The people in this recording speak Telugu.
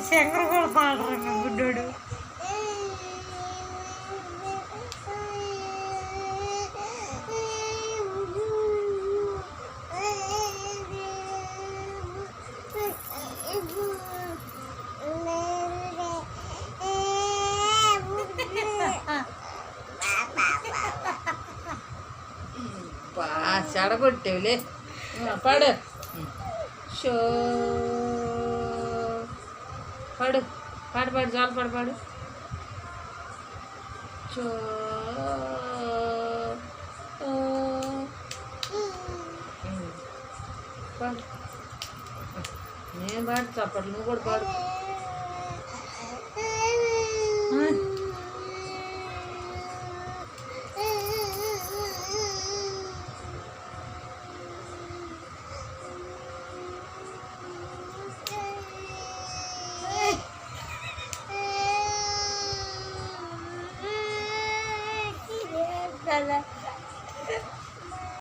శంకర్ కూడా పాడరా గుడ్డోడు. చెడగొట్టేవులే పాడు షో పాడు పాడు పాడు చాలు పాడు పాడు చో పాడు నేను పాడు చప్పట్లు నువ్వు కూడా పాడు. Dada.